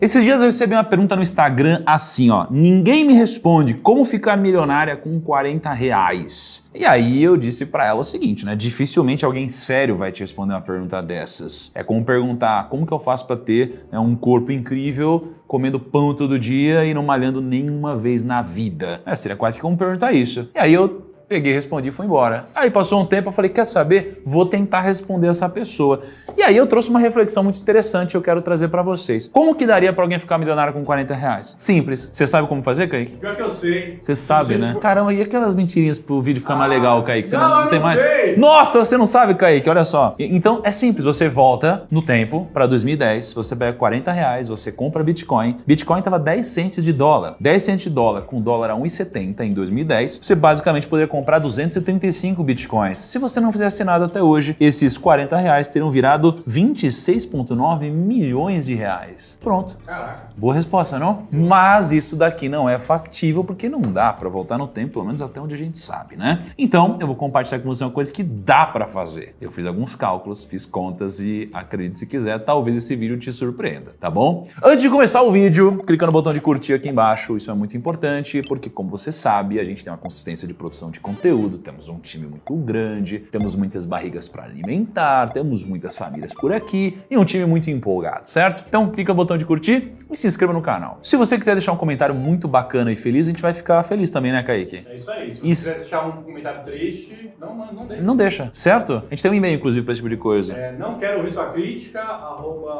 Esses dias eu recebi uma pergunta no Instagram assim, ó. Ninguém me responde como ficar milionária com 40 reais. E aí eu disse pra ela o seguinte, né? Dificilmente alguém sério vai te responder uma pergunta dessas. É como perguntar como que eu faço pra ter, né, um corpo incrível, comendo pão todo dia e não malhando nenhuma vez na vida. Seria quase como perguntar isso. E aí eu peguei, respondi e fui embora. Aí passou um tempo, eu falei, quer saber? Vou tentar responder essa pessoa. E aí eu trouxe uma reflexão muito interessante que eu quero trazer pra vocês. Como que daria pra alguém ficar milionário com 40 reais? Simples. Você sabe como fazer, Kaique? Pior que eu sei. Você sabe, né? Caramba, e aquelas mentirinhas pro vídeo ficar mais legal, Kaique? Você não tem mais? Sei. Nossa, você não sabe, Kaique? Olha só. Então é simples, você volta no tempo pra 2010, você pega 40 reais, você compra Bitcoin. Bitcoin tava 10 centes de dólar. 10 centes de dólar com dólar a 1,70 em 2010, você basicamente poderia comprar 235 bitcoins. Se você não fizesse nada até hoje, esses 40 reais teriam virado 26,9 milhões de reais. Pronto. Caraca. Boa resposta, não? Mas isso daqui não é factível porque não dá pra voltar no tempo, pelo menos até onde a gente sabe, né? Então, eu vou compartilhar com você uma coisa que dá pra fazer. Eu fiz alguns cálculos, fiz contas e, acredite se quiser, talvez esse vídeo te surpreenda, tá bom? Antes de começar o vídeo, clica no botão de curtir aqui embaixo, isso é muito importante porque, como você sabe, a gente tem uma consistência de produção de conteúdo, temos um time muito grande, temos muitas barrigas para alimentar, temos muitas famílias por aqui e um time muito empolgado, certo? Então clica no botão de curtir e se inscreva no canal. Se você quiser deixar um comentário muito bacana e feliz, a gente vai ficar feliz também, né, Kaique? É isso aí. Se você quiser deixar um comentário triste, não deixa. Não deixa, certo? A gente tem um e-mail, inclusive, para esse tipo de coisa. Não quero ouvir sua crítica,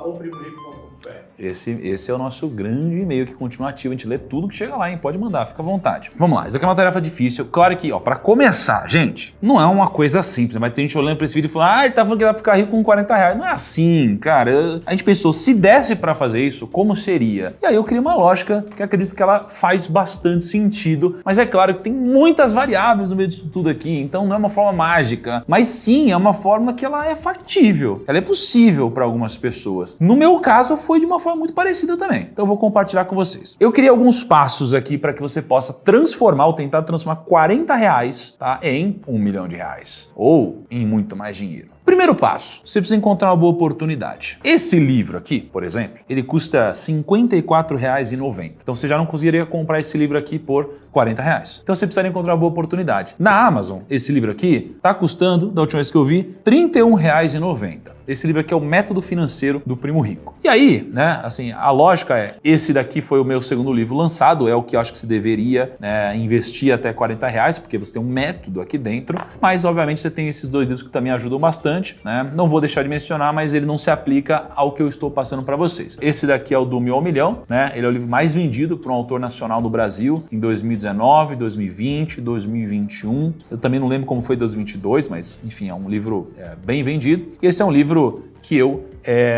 @oprimorico.com.br. Esse é o nosso grande e-mail que continua ativo, a gente lê tudo que chega lá, hein? Pode mandar, fica à vontade. Vamos lá, isso aqui é uma tarefa difícil. Claro que, ó, pra começar, gente, não é uma coisa simples, mas tem gente olhando pra esse vídeo e falando, ele tá falando que vai ficar rico com 40 reais. Não é assim, cara. A gente pensou, se desse pra fazer isso, como seria? E aí eu criei uma lógica que acredito que ela faz bastante sentido, mas é claro que tem muitas variáveis no meio disso tudo aqui, então não é uma forma mágica, mas sim é uma forma que ela é factível, ela é possível para algumas pessoas. No meu caso, foi de uma forma muito parecida também, então eu vou compartilhar com vocês. Eu criei alguns passos aqui para que você possa transformar ou tentar transformar 40 reais, tá, em 1 milhão de reais ou em muito mais dinheiro. Primeiro passo, você precisa encontrar uma boa oportunidade. Esse livro aqui, por exemplo, ele custa R$ 54,90. Então você já não conseguiria comprar esse livro aqui por 40 reais. Então você precisaria encontrar uma boa oportunidade. Na Amazon, esse livro aqui está custando, da última vez que eu vi, R$ 31,90. Esse livro aqui é o Método Financeiro do Primo Rico. E aí, né, assim, a lógica é, esse daqui foi o meu segundo livro lançado, é o que eu acho que você deveria, né, investir até 40 reais, porque você tem um método aqui dentro, mas obviamente você tem esses dois livros que também ajudam bastante, né? Não vou deixar de mencionar, mas ele não se aplica ao que eu estou passando para vocês. Esse daqui é o do 1.000 ao Milhão, né? Ele é o livro mais vendido por um autor nacional do Brasil em 2019, 2020, 2021. Eu também não lembro como foi 2022, mas enfim, é um livro bem vendido. E esse é um livro que eu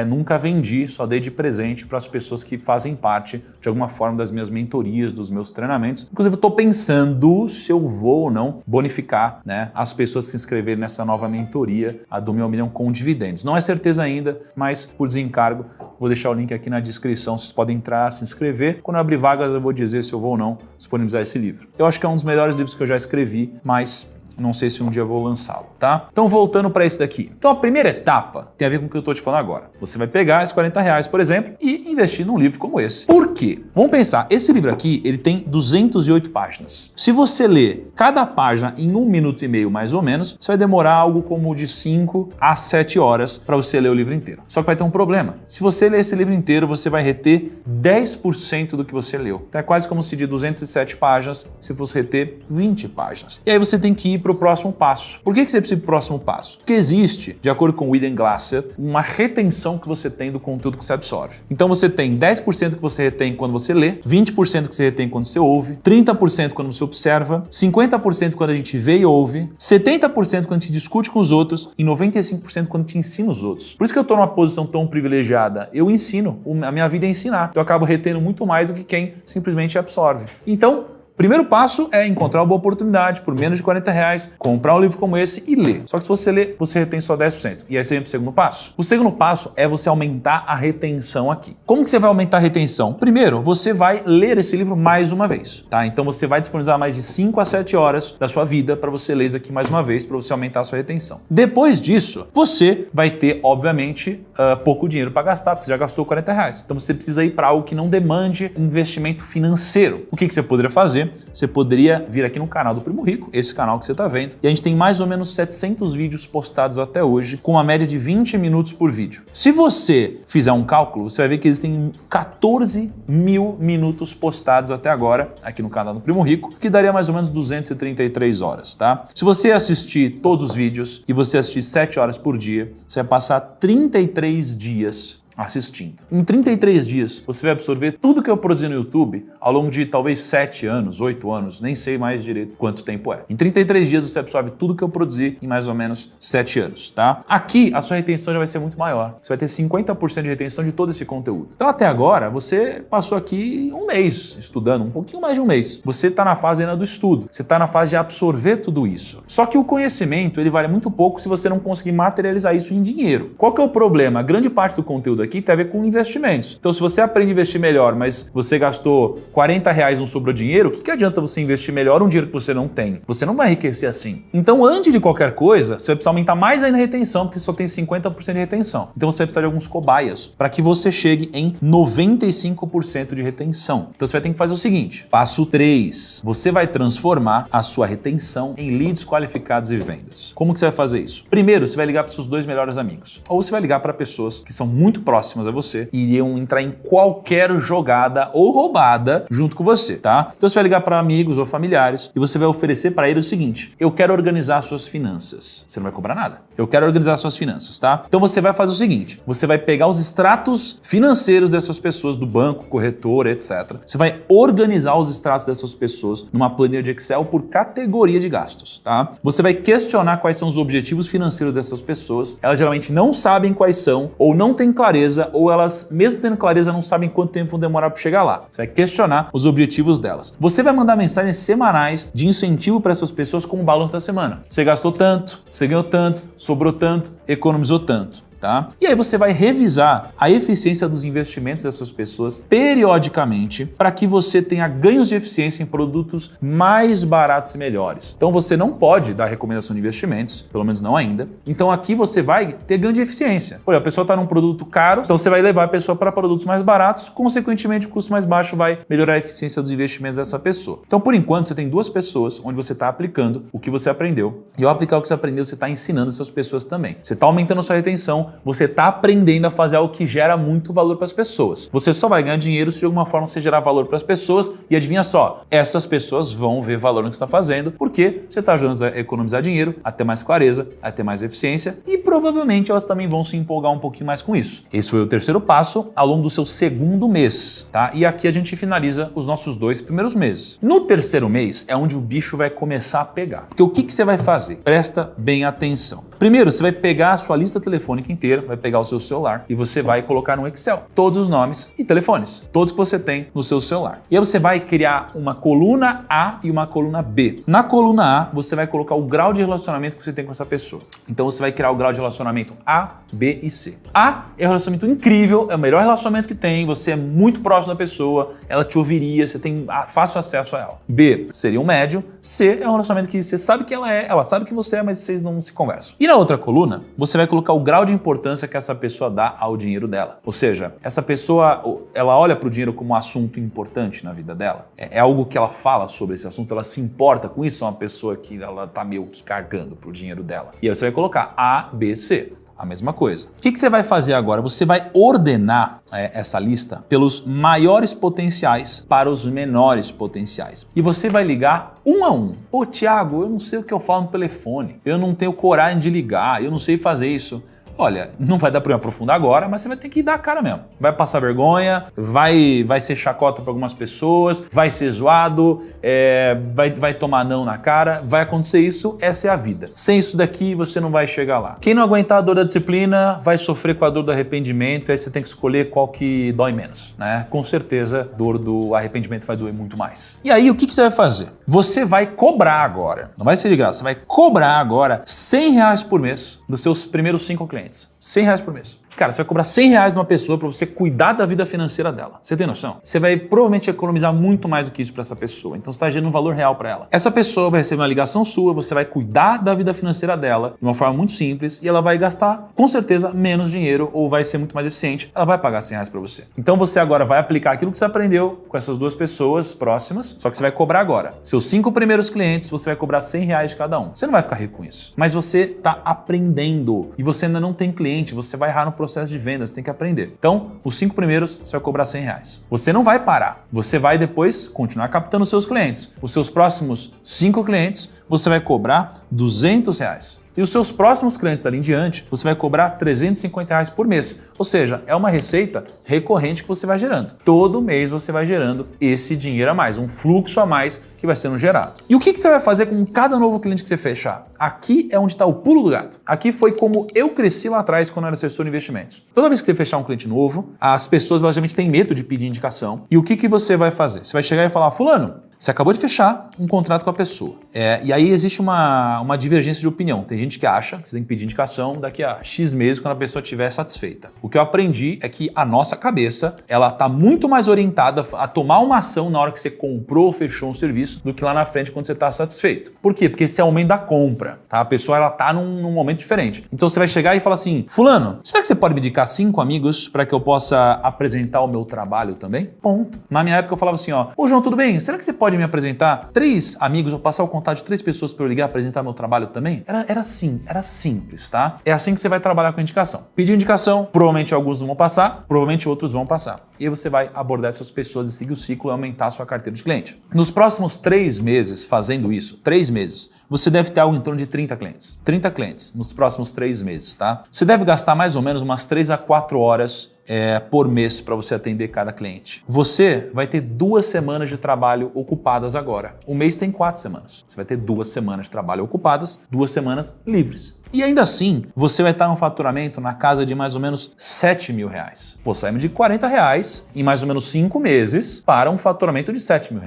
nunca vendi, só dei de presente para as pessoas que fazem parte de alguma forma das minhas mentorias, dos meus treinamentos. Inclusive, eu estou pensando se eu vou ou não bonificar, né, as pessoas que se inscreverem nessa nova mentoria, a do 1.000 ao Milhão com dividendos. Não é certeza ainda, mas por desencargo, vou deixar o link aqui na descrição, vocês podem entrar, se inscrever. Quando eu abrir vagas, eu vou dizer se eu vou ou não disponibilizar esse livro. Eu acho que é um dos melhores livros que eu já escrevi, mas não sei se um dia eu vou lançá-lo, tá? Então, voltando para esse daqui. Então, a primeira etapa tem a ver com o que eu tô te falando agora. Você vai pegar esses 40 reais, por exemplo, e investir num livro como esse. Por quê? Vamos pensar, esse livro aqui, ele tem 208 páginas. Se você ler cada página em 1 minuto e meio, mais ou menos, você vai demorar algo como de 5 a 7 horas para você ler o livro inteiro. Só que vai ter um problema. Se você ler esse livro inteiro, você vai reter 10% do que você leu. Então, é quase como se de 207 páginas, se fosse reter 20 páginas. E aí você tem que ir para o próximo passo. Por que você precisa ir para o próximo passo? Porque existe, de acordo com William Glasser, uma retenção que você tem do conteúdo que você absorve. Então você tem 10% que você retém quando você lê, 20% que você retém quando você ouve, 30% quando você observa, 50% quando a gente vê e ouve, 70% quando a gente discute com os outros e 95% quando a gente ensina os outros. Por isso que eu estou numa posição tão privilegiada. Eu ensino, a minha vida é ensinar. Então eu acabo retendo muito mais do que quem simplesmente absorve. Então, Primeiro passo é encontrar uma boa oportunidade por menos de R$40, comprar um livro como esse e ler. Só que se você ler, você retém só 10%. E aí você vem pro segundo passo. O segundo passo é você aumentar a retenção aqui. Como que você vai aumentar a retenção? Primeiro, você vai ler esse livro mais uma vez, tá? Então você vai disponibilizar mais de 5 a 7 horas da sua vida para você ler isso aqui mais uma vez, para você aumentar a sua retenção. Depois disso, você vai ter, obviamente, pouco dinheiro para gastar, porque você já gastou R$40. Então você precisa ir para algo que não demande investimento financeiro. O que você poderia fazer? Você poderia vir aqui no canal do Primo Rico, esse canal que você está vendo, e a gente tem mais ou menos 700 vídeos postados até hoje, com uma média de 20 minutos por vídeo. Se você fizer um cálculo, você vai ver que existem 14 mil minutos postados até agora, aqui no canal do Primo Rico, que daria mais ou menos 233 horas, tá? Se você assistir todos os vídeos e você assistir 7 horas por dia, você vai passar 33 dias assistindo. Em 33 dias, você vai absorver tudo que eu produzi no YouTube ao longo de talvez 7 anos, 8 anos, nem sei mais direito quanto tempo é. Em 33 dias você absorve tudo que eu produzi em mais ou menos 7 anos, tá? Aqui a sua retenção já vai ser muito maior. Você vai ter 50% de retenção de todo esse conteúdo. Então até agora você passou aqui um mês estudando, um pouquinho mais de um mês. Você está na fase ainda do estudo. Você está na fase de absorver tudo isso. Só que o conhecimento ele vale muito pouco se você não conseguir materializar isso em dinheiro. Qual que é o problema? A grande parte do conteúdo aqui tem a ver com investimentos. Então, se você aprende a investir melhor, mas você gastou R$40 e não sobrou dinheiro, o que adianta você investir melhor um dinheiro que você não tem? Você não vai enriquecer assim. Então, antes de qualquer coisa, você vai precisar aumentar mais ainda a retenção, porque só tem 50% de retenção. Então, você vai precisar de alguns cobaias para que você chegue em 95% de retenção. Então, você vai ter que fazer o seguinte. Passo 3. Você vai transformar a sua retenção em leads qualificados e vendas. Como que você vai fazer isso? Primeiro, você vai ligar para os seus 2 melhores amigos. Ou você vai ligar para pessoas que são muito próximas a você e iriam entrar em qualquer jogada ou roubada junto com você, tá? Então você vai ligar para amigos ou familiares e você vai oferecer para eles o seguinte: eu quero organizar suas finanças. Você não vai cobrar nada. Eu quero organizar suas finanças, tá? Então você vai fazer o seguinte: você vai pegar os extratos financeiros dessas pessoas do banco, corretora, etc. Você vai organizar os extratos dessas pessoas numa planilha de Excel por categoria de gastos, tá? Você vai questionar quais são os objetivos financeiros dessas pessoas. Elas geralmente não sabem quais são ou não têm clareza, ou elas, mesmo tendo clareza, não sabem quanto tempo vão demorar para chegar lá. Você vai questionar os objetivos delas. Você vai mandar mensagens semanais de incentivo para essas pessoas com o balanço da semana. Você gastou tanto, você ganhou tanto, sobrou tanto, economizou tanto. Tá? E aí você vai revisar a eficiência dos investimentos dessas pessoas periodicamente para que você tenha ganhos de eficiência em produtos mais baratos e melhores. Então você não pode dar recomendação de investimentos, pelo menos não ainda. Então aqui você vai ter ganho de eficiência. Por exemplo, a pessoa está num produto caro, então você vai levar a pessoa para produtos mais baratos, consequentemente o custo mais baixo vai melhorar a eficiência dos investimentos dessa pessoa. Então por enquanto você tem 2 pessoas onde você está aplicando o que você aprendeu. E ao aplicar o que você aprendeu, você está ensinando essas pessoas também. Você está aumentando a sua retenção, você está aprendendo a fazer algo que gera muito valor para as pessoas. Você só vai ganhar dinheiro se de alguma forma você gerar valor para as pessoas e adivinha só, essas pessoas vão ver valor no que você está fazendo porque você está ajudando a economizar dinheiro, a ter mais clareza, a ter mais eficiência e provavelmente elas também vão se empolgar um pouquinho mais com isso. Esse foi o terceiro passo ao longo do seu 2º mês, tá? E aqui a gente finaliza os nossos 2 primeiros meses. No 3º mês é onde o bicho vai começar a pegar. Porque o que você vai fazer? Presta bem atenção. Primeiro, você vai pegar a sua lista telefônica inteira, vai pegar o seu celular e você vai colocar no Excel todos os nomes e telefones, todos que você tem no seu celular. E aí você vai criar uma coluna A e uma coluna B. Na coluna A, você vai colocar o grau de relacionamento que você tem com essa pessoa. Então você vai criar o grau de relacionamento A, B e C. A é um relacionamento incrível, é o melhor relacionamento que tem, você é muito próximo da pessoa, ela te ouviria, você tem fácil acesso a ela. B seria um médio, C é um relacionamento que você sabe que ela sabe que você é, mas vocês não se conversam. E na outra coluna, você vai colocar o grau de importância que essa pessoa dá ao dinheiro dela. Ou seja, essa pessoa, ela olha para o dinheiro como um assunto importante na vida dela. É algo que ela fala sobre esse assunto, ela se importa com isso, é uma pessoa que ela tá meio que cagando pro dinheiro dela. E aí você vai colocar A, B, C. A mesma coisa. O que você vai fazer agora? Você vai ordenar essa lista pelos maiores potenciais para os menores potenciais. E você vai ligar um a um. Pô, Thiago, eu não sei o que eu falo no telefone. Eu não tenho coragem de ligar, eu não sei fazer isso. Olha, não vai dar para eu aprofundar agora, mas você vai ter que dar a cara mesmo. Vai passar vergonha, vai ser chacota para algumas pessoas, vai ser zoado, vai tomar não na cara, vai acontecer isso, essa é a vida. Sem isso daqui, você não vai chegar lá. Quem não aguentar a dor da disciplina vai sofrer com a dor do arrependimento, aí você tem que escolher qual que dói menos, né? Com certeza, dor do arrependimento vai doer muito mais. E aí, o que você vai fazer? Você vai cobrar agora, não vai ser de graça, você vai cobrar agora R$100 por mês dos seus primeiros 5 clientes. R$100 por mês. Cara, você vai cobrar R$100 de uma pessoa para você cuidar da vida financeira dela. Você tem noção? Você vai provavelmente economizar muito mais do que isso para essa pessoa. Então você está gerando um valor real para ela. Essa pessoa vai receber uma ligação sua, você vai cuidar da vida financeira dela de uma forma muito simples e ela vai gastar, com certeza, menos dinheiro ou vai ser muito mais eficiente. Ela vai pagar R$100 para você. Então você agora vai aplicar aquilo que você aprendeu com essas duas pessoas próximas, só que você vai cobrar agora. Seus 5 primeiros clientes, você vai cobrar R$100 de cada um. Você não vai ficar rico com isso, mas você está aprendendo e você ainda não tem cliente, você vai errar no processo de vendas, tem que aprender. Então, os 5 primeiros você vai cobrar R$100. Você não vai parar, você vai depois continuar captando seus clientes. Os seus próximos 5 clientes, você vai cobrar R$200. E os seus próximos clientes dali em diante, você vai cobrar R$350 por mês. Ou seja, é uma receita recorrente que você vai gerando. Todo mês você vai gerando esse dinheiro a mais, um fluxo a mais que vai sendo gerado. E o que você vai fazer com cada novo cliente que você fechar? Aqui é onde está o pulo do gato. Aqui foi como eu cresci lá atrás quando eu era assessor de investimentos. Toda vez que você fechar um cliente novo, as pessoas logicamente têm medo de pedir indicação. E o que você vai fazer? Você vai chegar e falar, fulano, você acabou de fechar um contrato com a pessoa. E aí existe uma divergência de opinião. Tem gente que acha que você tem que pedir indicação daqui a X meses quando a pessoa estiver satisfeita. O que eu aprendi é que a nossa cabeça, ela está muito mais orientada a tomar uma ação na hora que você comprou ou fechou um serviço do que lá na frente quando você está satisfeito. Por quê? Porque esse é o aumento da compra, tá? A pessoa, ela está num momento diferente. Então você vai chegar e falar assim, fulano, será que você pode me indicar 5 amigos para que eu possa apresentar o meu trabalho também? Ponto. Na minha época eu falava assim, ô João, tudo bem? Será que você pode me apresentar 3 amigos ou passar o contato de 3 pessoas para eu ligar e apresentar meu trabalho também? Era assim, era simples, tá? É assim que você vai trabalhar com indicação. Pedir indicação, provavelmente alguns não vão passar, provavelmente outros vão passar. E aí você vai abordar essas pessoas e seguir o ciclo e aumentar a sua carteira de cliente. Nos próximos 3 meses fazendo isso, 3 meses, você deve ter algo em torno de 30 clientes. 30 clientes nos próximos 3 meses, tá? Você deve gastar mais ou menos umas 3 a 4 horas por mês para você atender cada cliente. Você vai ter 2 semanas de trabalho ocupadas agora. O mês tem 4 semanas. Você vai ter 2 semanas de trabalho ocupadas, 2 semanas livres. E ainda assim, você vai estar num faturamento na casa de mais ou menos R$7 mil. Pô, saímos de R$40 em mais ou menos 5 meses para um faturamento de R$7 mil.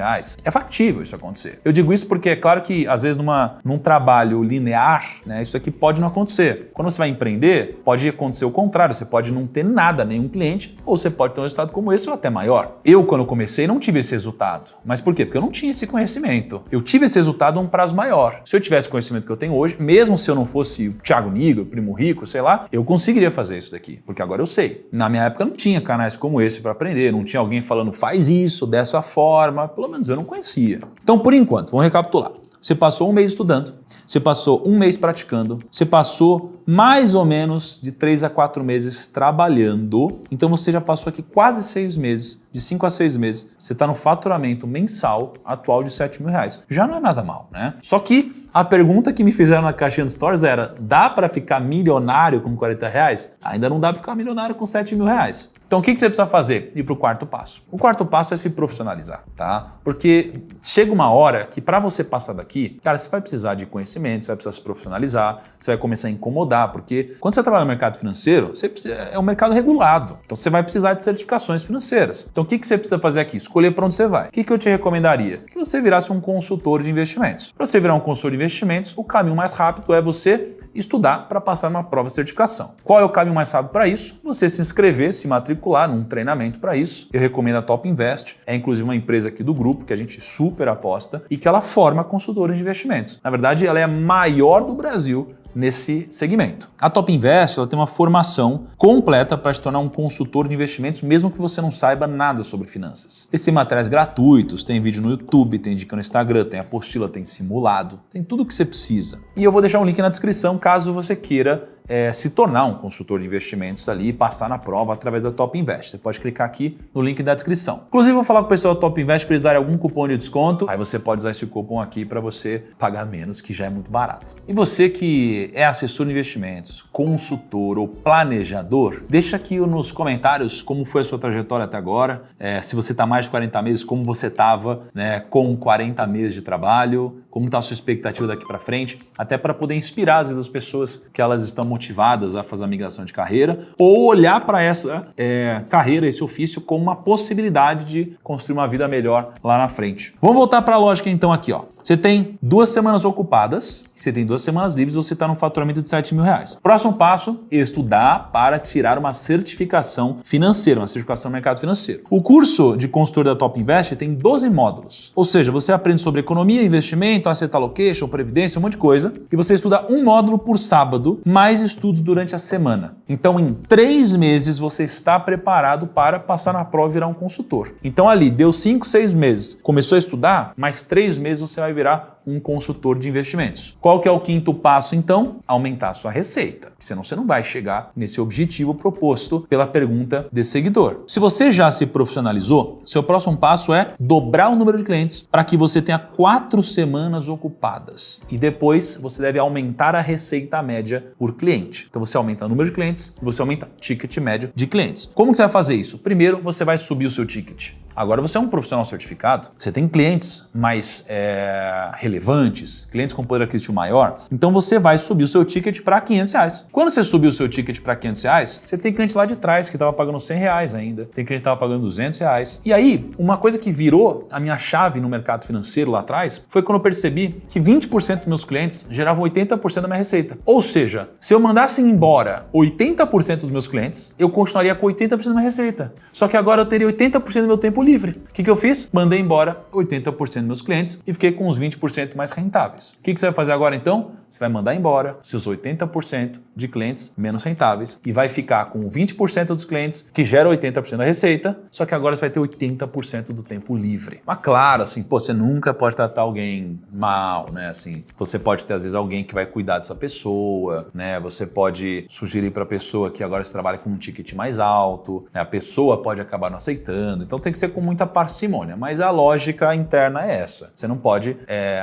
É factível isso acontecer. Eu digo isso porque é claro que às vezes num trabalho linear, né, isso aqui pode não acontecer. Quando você vai empreender, pode acontecer o contrário. Você pode não ter nada, nenhum cliente, ou você pode ter um resultado como esse ou até maior. Eu, quando comecei, não tive esse resultado. Mas por quê? Porque eu não tinha esse conhecimento. Eu tive esse resultado a um prazo maior. Se eu tivesse o conhecimento que eu tenho hoje, mesmo se eu não fosse Thiago Nigro, Primo Rico, sei lá, eu conseguiria fazer isso daqui, porque agora eu sei. Na minha época não tinha canais como esse para aprender, não tinha alguém falando faz isso, dessa forma, pelo menos eu não conhecia. Então, por enquanto, vamos recapitular. Você passou 1 mês estudando, você passou 1 mês praticando, você passou mais ou menos de 3 a 4 meses trabalhando, então você já passou aqui quase 6 meses, de 5 a 6 meses, você está no faturamento mensal atual de R$7 mil. Já não é nada mal, né? Só que a pergunta que me fizeram na caixinha dos stories era, dá para ficar milionário com R$40? Ainda não dá para ficar milionário com R$7 mil. Então o que você precisa fazer? Ir para o quarto passo. O quarto passo é se profissionalizar, tá? Porque chega uma hora que para você passar daqui, cara, você vai precisar de conhecimento, você vai precisar se profissionalizar, você vai começar a incomodar, porque quando você trabalha no mercado financeiro, é um mercado regulado. Então você vai precisar de certificações financeiras. Então o que você precisa fazer aqui? Escolher para onde você vai. O que eu te recomendaria? Que você virasse um consultor de investimentos. Para você virar um consultor de investimentos, o caminho mais rápido é você estudar para passar numa prova de certificação. Qual é o caminho mais rápido para isso? Você se inscrever, se matricular num treinamento para isso. Eu recomendo a Top Invest, é inclusive uma empresa aqui do grupo que a gente super aposta e que ela forma consultores de investimentos. Na verdade, ela é a maior do Brasil nesse segmento. A Top Invest ela tem uma formação completa para te tornar um consultor de investimentos, mesmo que você não saiba nada sobre finanças. Eles têm materiais gratuitos, tem vídeo no YouTube, tem dica no Instagram, tem apostila, tem simulado, tem tudo o que você precisa. E eu vou deixar um link na descrição caso você queira se tornar um consultor de investimentos ali e passar na prova através da Top Invest. Você pode clicar aqui no link da descrição. Inclusive, vou falar com o pessoal da Top Invest para eles darem algum cupom de desconto. Aí você pode usar esse cupom aqui para você pagar menos, que já é muito barato. E você que é assessor de investimentos, consultor ou planejador, deixa aqui nos comentários como foi a sua trajetória até agora, se você está mais de 40 meses, como você estava, né, com 40 meses de trabalho, como está a sua expectativa daqui para frente, até para poder inspirar às vezes as pessoas que elas estão motivadas a fazer a migração de carreira ou olhar para essa carreira, esse ofício como uma possibilidade de construir uma vida melhor lá na frente. Vamos voltar para a lógica então aqui, ó. Você tem 2 semanas ocupadas, você tem 2 semanas livres, você está no faturamento de R$7.000. Próximo passo, estudar para tirar uma certificação financeira, uma certificação no mercado financeiro. O curso de consultor da Top Invest tem 12 módulos, ou seja, você aprende sobre economia, investimento, asset allocation, previdência, um monte de coisa, e você estuda um módulo por sábado, mais estudos durante a semana. Então, em 3 meses, você está preparado para passar na prova e virar um consultor. Então, ali, deu 5, 6 meses, começou a estudar, mais 3 meses você vai virar um consultor de investimentos. Qual que é o 5º passo, então? Aumentar a sua receita. Senão você não vai chegar nesse objetivo proposto pela pergunta desse seguidor. Se você já se profissionalizou, seu próximo passo é dobrar o número de clientes para que você tenha 4 semanas ocupadas. E depois você deve aumentar a receita média por cliente. Então você aumenta o número de clientes e você aumenta o ticket médio de clientes. Como que você vai fazer isso? Primeiro, você vai subir o seu ticket. Agora você é um profissional certificado, você tem clientes mais relevantes, clientes com poder aquisitivo maior, então você vai subir o seu ticket para R$500. Quando você subir o seu ticket para R$500, você tem cliente lá de trás que estava pagando R$100 ainda, tem cliente que estava pagando R$200. E aí, uma coisa que virou a minha chave no mercado financeiro lá atrás foi quando eu percebi que 20% dos meus clientes geravam 80% da minha receita. Ou seja, se eu mandasse embora 80% dos meus clientes, eu continuaria com 80% da minha receita. Só que agora eu teria 80% do meu tempo livre. O que eu fiz? Mandei embora 80% dos meus clientes e fiquei com os 20% mais rentáveis. O que você vai fazer agora então? Você vai mandar embora seus 80% de clientes menos rentáveis e vai ficar com 20% dos clientes que geram 80% da receita, só que agora você vai ter 80% do tempo livre. Mas claro, assim, você nunca pode tratar alguém mal, né? Assim, você pode ter às vezes alguém que vai cuidar dessa pessoa, né? Você pode sugerir para a pessoa que agora você trabalha com um ticket mais alto, né? A pessoa pode acabar não aceitando, então tem que ser com muita parcimônia, mas a lógica interna é essa. Você não pode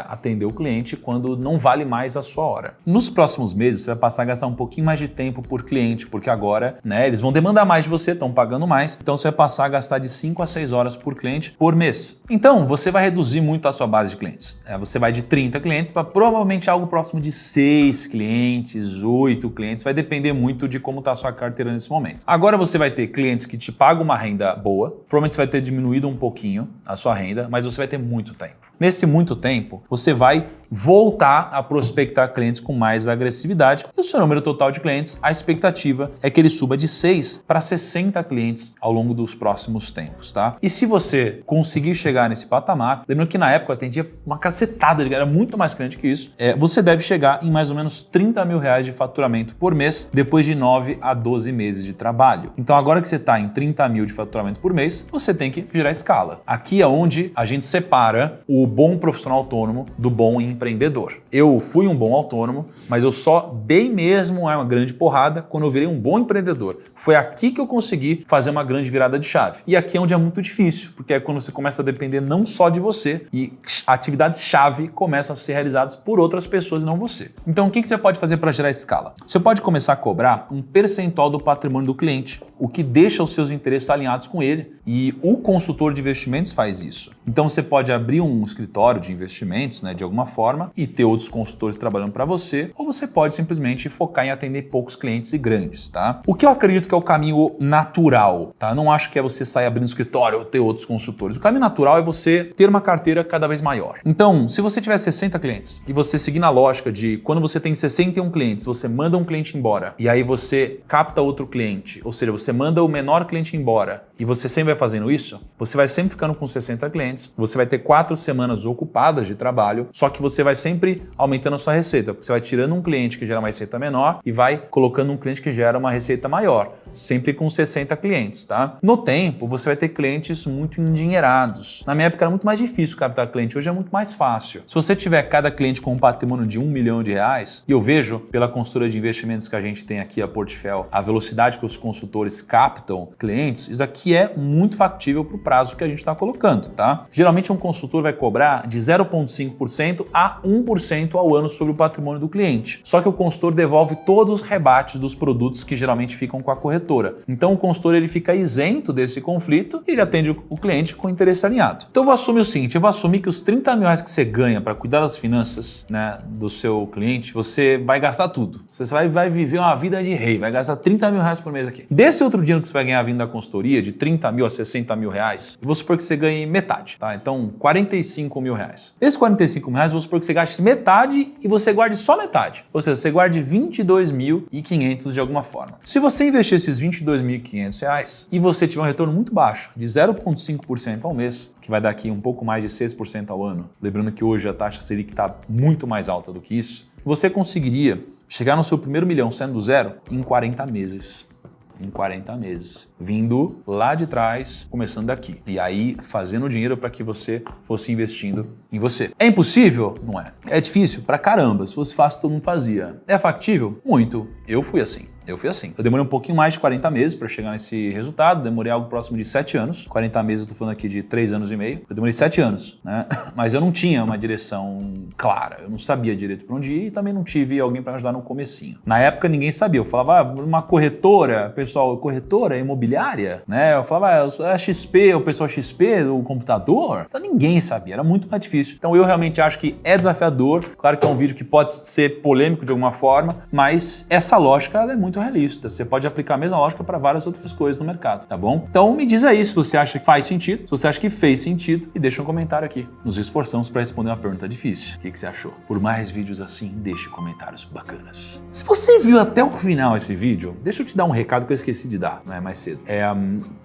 atender o cliente quando não vale mais a sua hora. Nos próximos meses, você vai passar a gastar um pouquinho mais de tempo por cliente, porque agora, né, eles vão demandar mais de você, estão pagando mais, então você vai passar a gastar de 5 a 6 horas por cliente por mês. Então, você vai reduzir muito a sua base de clientes. Você vai de 30 clientes para provavelmente algo próximo de 6 clientes, 8 clientes, vai depender muito de como está a sua carteira nesse momento. Agora você vai ter clientes que te pagam uma renda boa, provavelmente você vai ter diminuído um pouquinho a sua renda, mas você vai ter muito tempo. Nesse muito tempo, você vai voltar a prospectar clientes com mais agressividade e o seu número total de clientes, a expectativa é que ele suba de 6 para 60 clientes ao longo dos próximos tempos, tá? E se você conseguir chegar nesse patamar, lembrando que na época eu atendia uma cacetada, era muito mais cliente que isso, você deve chegar em mais ou menos R$30.000 de faturamento por mês depois de 9 a 12 meses de trabalho. Então agora que você está em 30 mil de faturamento por mês, você tem que gerar escala. Aqui é onde a gente separa o bom profissional autônomo do bom empreendedor. Eu fui um bom autônomo, mas eu só dei mesmo uma grande porrada quando eu virei um bom empreendedor. Foi aqui que eu consegui fazer uma grande virada de chave. E aqui é onde é muito difícil, porque é quando você começa a depender não só de você e atividades-chave começam a ser realizadas por outras pessoas e não você. Então o que você pode fazer para gerar escala? Você pode começar a cobrar um percentual do patrimônio do cliente, o que deixa os seus interesses alinhados com ele. E o consultor de investimentos faz isso. Então você pode abrir um escritório de investimentos, né, de alguma forma, e ter outros consultores trabalhando para você, ou você pode simplesmente focar em atender poucos clientes e grandes, tá? O que eu acredito que é o caminho natural, tá? Eu não acho que é você sair abrindo escritório ou ter outros consultores. O caminho natural é você ter uma carteira cada vez maior. Então, se você tiver 60 clientes e você seguir na lógica de quando você tem 61 clientes, você manda um cliente embora e aí você capta outro cliente, ou seja, você manda o menor cliente embora e você sempre vai fazendo isso, você vai sempre ficando com 60 clientes, você vai ter 4 semanas ocupadas de trabalho, só que você vai sempre aumentando a sua receita, porque você vai tirando um cliente que gera uma receita menor e vai colocando um cliente que gera uma receita maior. sempre com 60 clientes, tá? No tempo, você vai ter clientes muito endinheirados. Na minha época era muito mais difícil captar cliente, hoje é muito mais fácil. Se você tiver cada cliente com um patrimônio de R$1 milhão, e eu vejo pela consultora de investimentos que a gente tem aqui, a Portfel, a velocidade que os consultores captam clientes, isso aqui é muito factível para o prazo que a gente está colocando, tá? Geralmente um consultor vai cobrar de 0,5% a 1% ao ano sobre o patrimônio do cliente. Só que o consultor devolve todos os rebates dos produtos que geralmente ficam com a corretora. Então o consultor ele fica isento desse conflito e ele atende o cliente com interesse alinhado. Então eu vou assumir o seguinte, eu vou assumir que os R$30 mil que você ganha para cuidar das finanças, né, do seu cliente, você vai gastar tudo. Você vai viver uma vida de rei, vai gastar R$30 mil por mês aqui. Desse outro dinheiro que você vai ganhar vindo da consultoria, de R$30 mil a R$60 mil, eu vou supor que você ganhe metade, tá? Então R$45 mil. Desses R$45 mil, vou supor que você gaste metade e você guarde só metade. Ou seja, você guarde R$22.500 de alguma forma. Se você investir esses R$22.500 e você tiver um retorno muito baixo, de 0,5% ao mês, que vai dar aqui um pouco mais de 6% ao ano, lembrando que hoje a taxa Selic está muito mais alta do que isso, você conseguiria chegar no seu primeiro milhão sendo do zero em 40 meses. Em 40 meses, vindo lá de trás, começando daqui. E aí, fazendo dinheiro para que você fosse investindo em você. É impossível? Não é. É difícil? Pra caramba. Se fosse fácil, todo mundo fazia. É factível? Muito. Eu fui assim. Eu demorei um pouquinho mais de 40 meses para chegar nesse resultado, demorei algo próximo de 7 anos. 40 meses, eu tô falando aqui de 3 anos e meio. Eu demorei 7 anos, né? Mas eu não tinha uma direção clara, eu não sabia direito para onde ir e também não tive alguém para ajudar no comecinho. Na época ninguém sabia, eu falava, uma corretora, pessoal, corretora imobiliária, né? Eu falava, é XP, o pessoal XP do computador. Então ninguém sabia, era muito mais difícil. Então eu realmente acho que é desafiador, claro que é um vídeo que pode ser polêmico de alguma forma, mas essa lógica ela é muito realista. Você pode aplicar a mesma lógica para várias outras coisas no mercado, tá bom? Então me diz aí se você acha que faz sentido, se você acha que fez sentido e deixa um comentário aqui. Nos esforçamos para responder uma pergunta difícil. O que você achou? Por mais vídeos assim, deixe comentários bacanas. Se você viu até o final esse vídeo, deixa eu te dar um recado que eu esqueci de dar, não é mais cedo.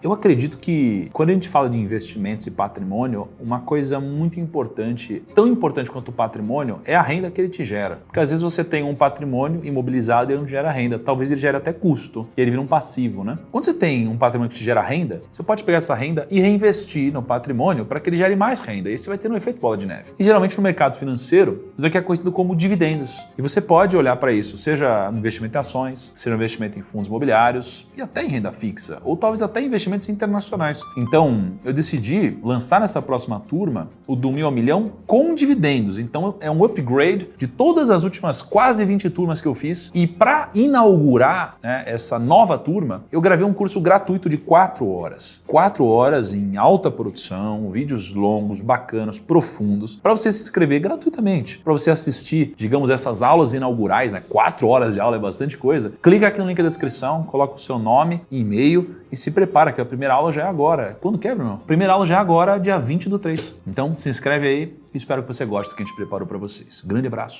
Eu acredito que quando a gente fala de investimentos e patrimônio, uma coisa muito importante, tão importante quanto o patrimônio, é a renda que ele te gera. Porque às vezes você tem um patrimônio imobilizado e ele não gera renda. Talvez ele gera até custo e ele vira um passivo, né? Quando você tem um patrimônio que te gera renda, você pode pegar essa renda e reinvestir no patrimônio para que ele gere mais renda. E você vai ter um efeito bola de neve. E geralmente no mercado financeiro, isso aqui é conhecido como dividendos. E você pode olhar para isso, seja no investimento em ações, seja no investimento em fundos imobiliários e até em renda fixa, ou talvez até em investimentos internacionais. Então, eu decidi lançar nessa próxima turma o do 1.000 ao milhão com dividendos. Então, é um upgrade de todas as últimas quase 20 turmas que eu fiz. E para inaugurar, né, essa nova turma, eu gravei um curso gratuito de 4 horas. 4 horas em alta produção, vídeos longos, bacanas, profundos, para você se inscrever gratuitamente, para você assistir, digamos, essas aulas inaugurais, né? 4 horas de aula é bastante coisa. Clica aqui no link da descrição, coloca o seu nome, e-mail e se prepara, que a primeira aula já é agora. Quando quer, Bruno? Primeira aula já é agora, dia 20/3. Então, se inscreve aí e espero que você goste do que a gente preparou para vocês. Grande abraço.